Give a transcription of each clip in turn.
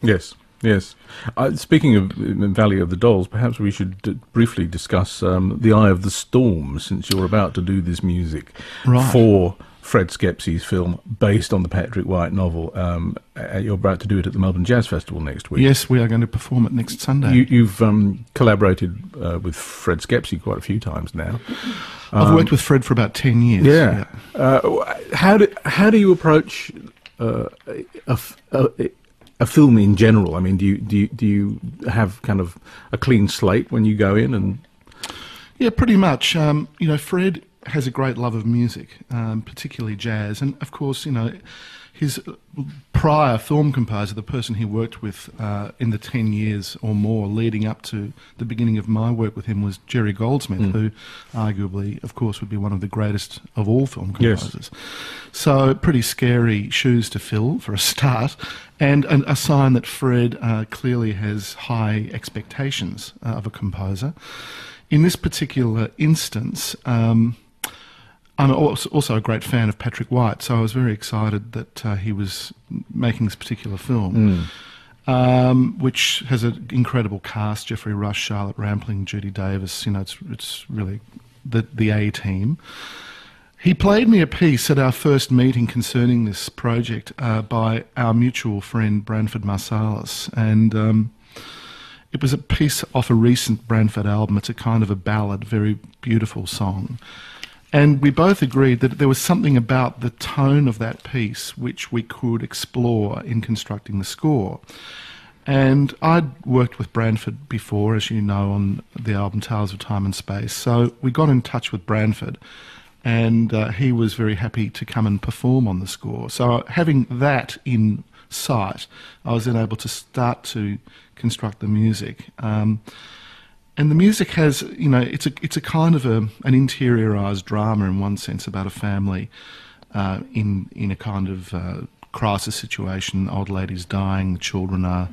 Yes, yes. Speaking of Valley of the Dolls, perhaps we should briefly discuss The Eye of the Storm, since you're about to do this music for Fred Skepsi's film based on the Patrick White novel. You're about to do it at the Melbourne Jazz Festival next week. Yes, we are going to perform it next Sunday. You've collaborated with Fred Skepsi quite a few times now. I've worked with Fred for about 10 years. Yeah. How do you approach a film in general? I mean, do you have kind of a clean slate when you go in? And yeah, pretty much. You know, Fred has a great love of music, particularly jazz, and of course, you know, his prior film composer, the person he worked with in the 10 years or more leading up to the beginning of my work with him, was Jerry Goldsmith, who arguably, of course, would be one of the greatest of all film composers. Yes. So pretty scary shoes to fill for a start, and a sign that Fred clearly has high expectations of a composer. In this particular instance, I'm also a great fan of Patrick White, so I was very excited that he was making this particular film, which has an incredible cast: Geoffrey Rush, Charlotte Rampling, Judy Davis. You know, it's really the A team. He played me a piece at our first meeting concerning this project by our mutual friend Branford Marsalis, and it was a piece off a recent Branford album. It's a kind of a ballad, very beautiful song. And we both agreed that there was something about the tone of that piece which we could explore in constructing the score. And I'd worked with Branford before, as you know, on the album Tales of Time and Space. So we got in touch with Branford, and he was very happy to come and perform on the score. So having that in sight, I was then able to start to construct the music. And the music has, you know, it's a kind of an interiorised drama in one sense, about a family in a kind of crisis situation. The old lady's dying, the children are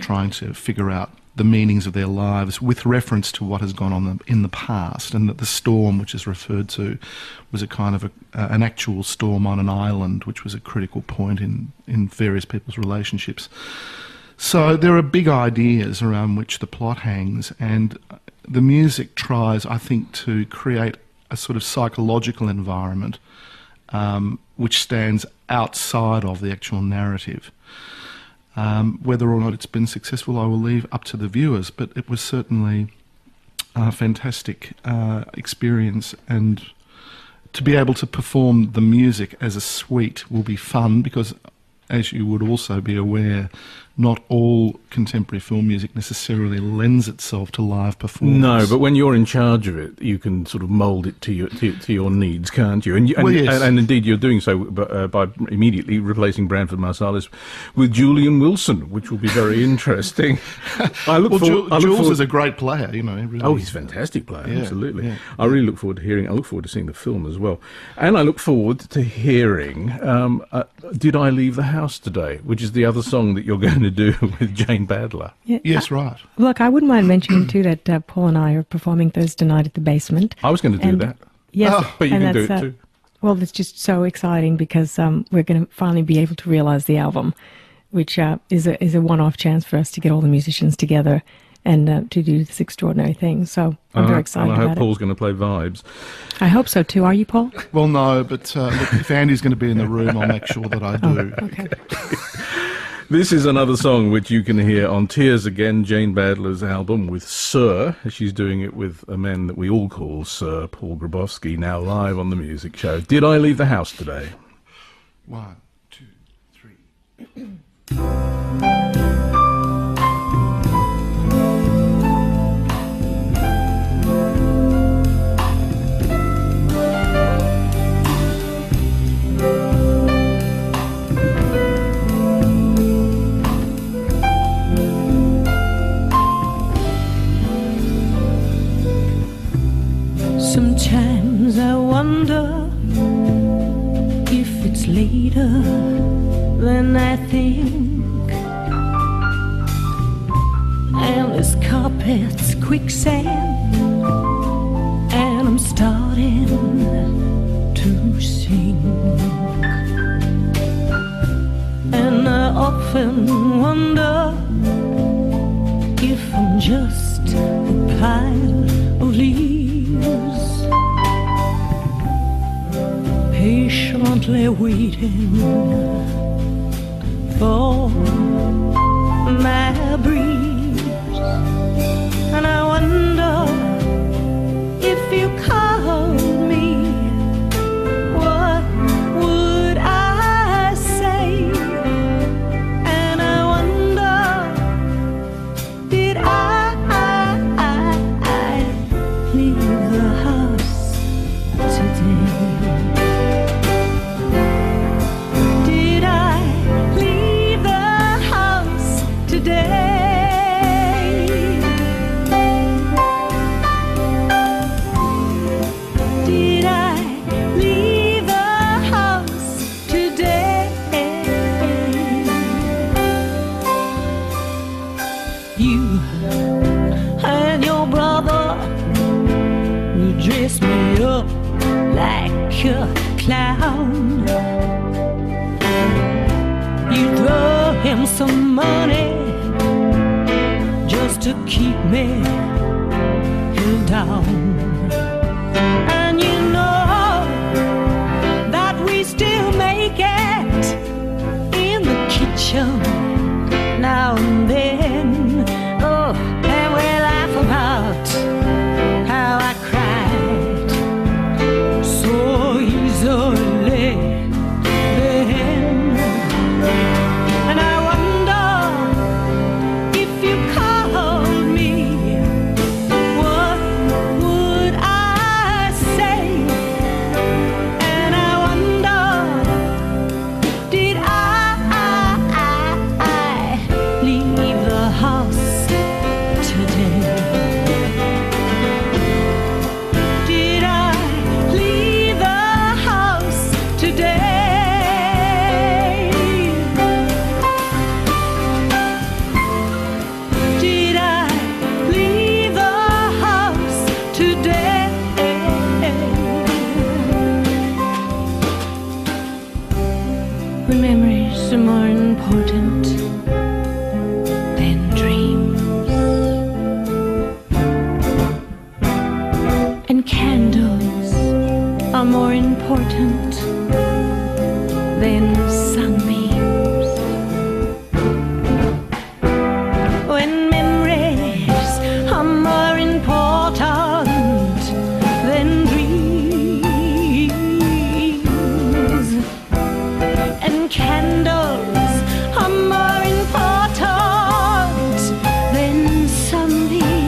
trying to figure out the meanings of their lives with reference to what has gone on in the past, and that the storm, which is referred to, was a kind of an actual storm on an island, which was a critical point in various people's relationships. So there are big ideas around which the plot hangs, and the music tries, I think, to create a sort of psychological environment which stands outside of the actual narrative. Whether or not it's been successful, I will leave up to the viewers, but it was certainly a fantastic experience, and to be able to perform the music as a suite will be fun, because, as you would also be aware, not all contemporary film music necessarily lends itself to live performance. No, but when you're in charge of it, you can sort of mould it to your needs, can't you? And, well, yes. and indeed you're doing so by immediately replacing Branford Marsalis with Julian Wilson, which will be very interesting. Jules is a great player, you know. Really, he's a fantastic player, yeah, absolutely. Yeah. I really look forward to seeing the film as well. And I look forward to hearing Did I Leave the House Today, which is the other song that you're going to do with Jane Badler. Yeah, yes, right. Look, I wouldn't mind mentioning too that Paul and I are performing Thursday night at the Basement. I was going to do that. Yes, but you can do it too. Well, it's just so exciting because we're going to finally be able to realise the album, which is a one-off chance for us to get all the musicians together and to do this extraordinary thing. So I'm very excited about it. I hope Paul's going to play vibes. I hope so too. Are you, Paul? Well, no, but look, if Andy's going to be in the room, I'll make sure that I do. Oh, okay. This is another song which you can hear on Tears Again, Jane Badler's album, with Sir. She's doing it with a man that we all call Sir, Paul Grabowsky, now live on the music show. Did I Leave the House Today? 1, 2, 3. Sometimes I wonder if it's later than I think, endless carpets, quicksand, and I'm starting to sink. And I often wonder just a pile of leaves, patiently waiting for my breeze. And I wonder if you called me, what would I say? And I wonder, did I leave the house today? Did I leave the house today? Did I leave the house today? You and your brother, you dress me up like a clown. You throw him some money just to keep me held down. And you know that we still make it in the kitchen now and then. Oh, and we laugh about how I cried so easily then. And I wonder if you called me, what would I say? And I wonder, did I leave the house today? Did I leave the house today? Did I leave the house today? When memories are more important than dreams, and candles are more important than sunbeams. When memories are more important than dreams, and candles are more important than sunbeams.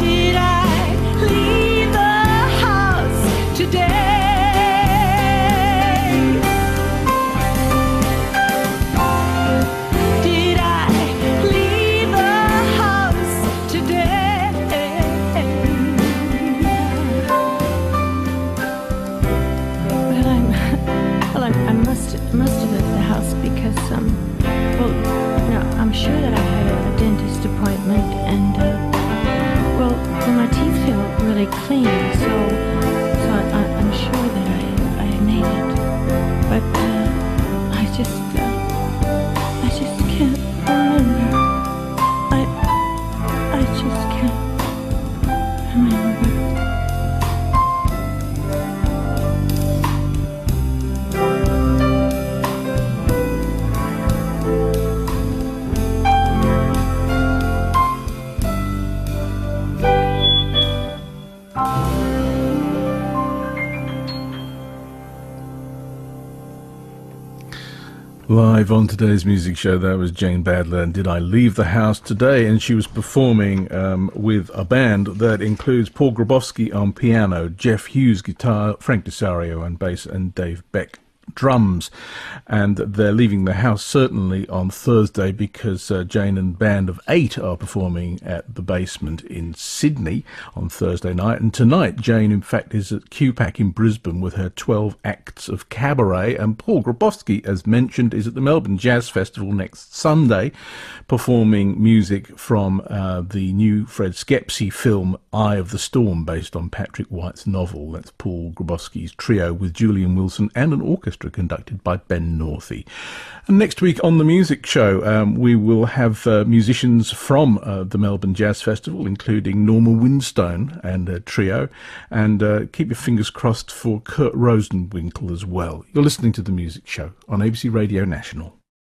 Did I leave the house today? Did I leave the house today? Well, I must have left the house because, well, no, I'm sure that I had a dentist appointment, and, well, my teeth feel really clean, so I'm sure that I made it. But, I just can't remember. I just can't remember. Live on today's music show, that was Jane Badler and Did I Leave the House Today? And she was performing with a band that includes Paul Grabowsky on piano, Jeff Hughes guitar, Frank DeSario on bass, and Dave Beck drums. And they're leaving the house certainly on Thursday because Jane and band of 8 are performing at the Basement in Sydney on Thursday night. And tonight Jane in fact is at QPAC in Brisbane with her 12 acts of cabaret, and Paul Grabowsky, as mentioned, is at the Melbourne Jazz Festival next Sunday performing music from the new Fred Skepsey film Eye of the Storm, based on Patrick White's novel. That's Paul Grabowsky's trio with Julian Wilson and an orchestra. Orchestra conducted by Ben Northey. And next week on The Music Show, we will have musicians from the Melbourne Jazz Festival, including Norma Winstone and a trio, and keep your fingers crossed for Kurt Rosenwinkel as well. You're listening to The Music Show on ABC Radio National.